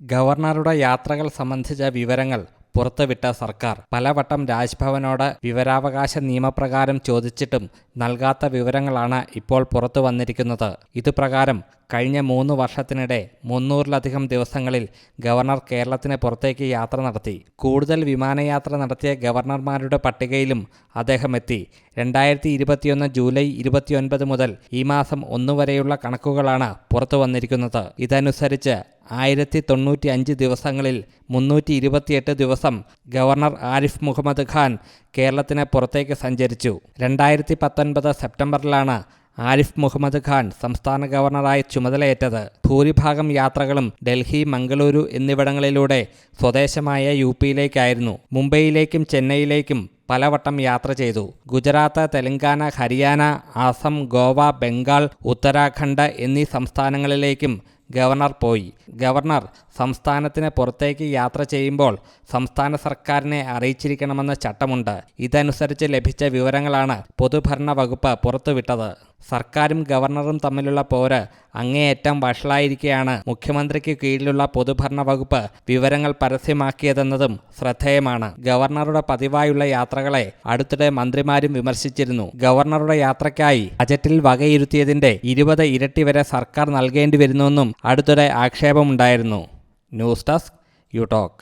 ഗവർണറുടെ യാത്രകൾ സംബന്ധിച്ച വിവരങ്ങൾ പുറത്തുവിട്ട സർക്കാർ പലവട്ടം രാജ്ഭവനോട് വിവരാവകാശ നിയമപ്രകാരം ചോദിച്ചിട്ടും നൽകാത്ത വിവരങ്ങളാണ് ഇപ്പോൾ പുറത്തു വന്നിരിക്കുന്നത്. ഇതുപ്രകാരം കഴിഞ്ഞ 3 വർഷത്തിനിടെ 300-ലധികം ദിവസങ്ങളിൽ ഗവർണർ കേരളത്തിന് പുറത്തേക്ക് യാത്ര നടത്തി. കൂടുതൽ വിമാനയാത്ര നടത്തിയ ഗവർണർമാരുടെ പട്ടികയിലും അദ്ദേഹം എത്തി. 2021 ജൂലൈ 29 മുതൽ ഈ മാസം 1 വരെയുള്ള കണക്കുകളാണ് പുറത്തു വന്നിരിക്കുന്നത്. ഇതനുസരിച്ച് 1095 ദിവസങ്ങളിൽ 328 ദിവസം ഗവർണർ ആരിഫ് മുഹമ്മദ് ഖാൻ കേരളത്തിന് പുറത്തേക്ക് സഞ്ചരിച്ചു. 2019 സെപ്റ്റംബറിലാണ് ആരിഫ് മുഹമ്മദ് ഖാൻ സംസ്ഥാന ഗവർണറായി ചുമതലയേറ്റത്. ഭൂരിഭാഗം യാത്രകളും ഡൽഹി, മംഗളൂരു എന്നിവിടങ്ങളിലൂടെ സ്വദേശമായ യുപിയിലേക്കായിരുന്നു. മുംബൈയിലേക്കും ചെന്നൈയിലേക്കും പലവട്ടം യാത്ര ചെയ്തു. ഗുജറാത്ത്, തെലങ്കാന, ഹരിയാന, ആസം, ഗോവ, ബംഗാൾ, ഉത്തരാഖണ്ഡ് എന്നീ സംസ്ഥാനങ്ങളിലേക്കും ഗവർണർ പോയി. ഗവർണർ സംസ്ഥാനത്തിന് പുറത്തേക്ക് യാത്ര ചെയ്യുമ്പോൾ സംസ്ഥാന സർക്കാരിനെ അറിയിച്ചിരിക്കണമെന്ന ചട്ടമുണ്ട്. ഇതനുസരിച്ച് ലഭിച്ച വിവരങ്ങളാണ് പൊതുഭരണ വകുപ്പ് പുറത്തുവിട്ടത്. സർക്കാരും ഗവർണറും തമ്മിലുള്ള പോര് അങ്ങേയറ്റം വഷളായിരിക്കെയാണ് മുഖ്യമന്ത്രിക്ക് കീഴിലുള്ള പൊതുഭരണ വകുപ്പ് വിവരങ്ങൾ പരസ്യമാക്കിയതെന്നതും ശ്രദ്ധേയമാണ്. ഗവർണറുടെ പതിവായുള്ള യാത്രകളെ അടുത്തിടെ മന്ത്രിമാരും വിമർശിച്ചിരുന്നു. ഗവർണറുടെ യാത്രയ്ക്കായി ബജറ്റിൽ വകയിരുത്തിയതിന്റെ 20 ഇരട്ടി വരെ സർക്കാർ നൽകേണ്ടി വരുന്നുവെന്നും അടുത്തിടെ ആക്ഷേപമുണ്ടായിരുന്നു. News desk you talk.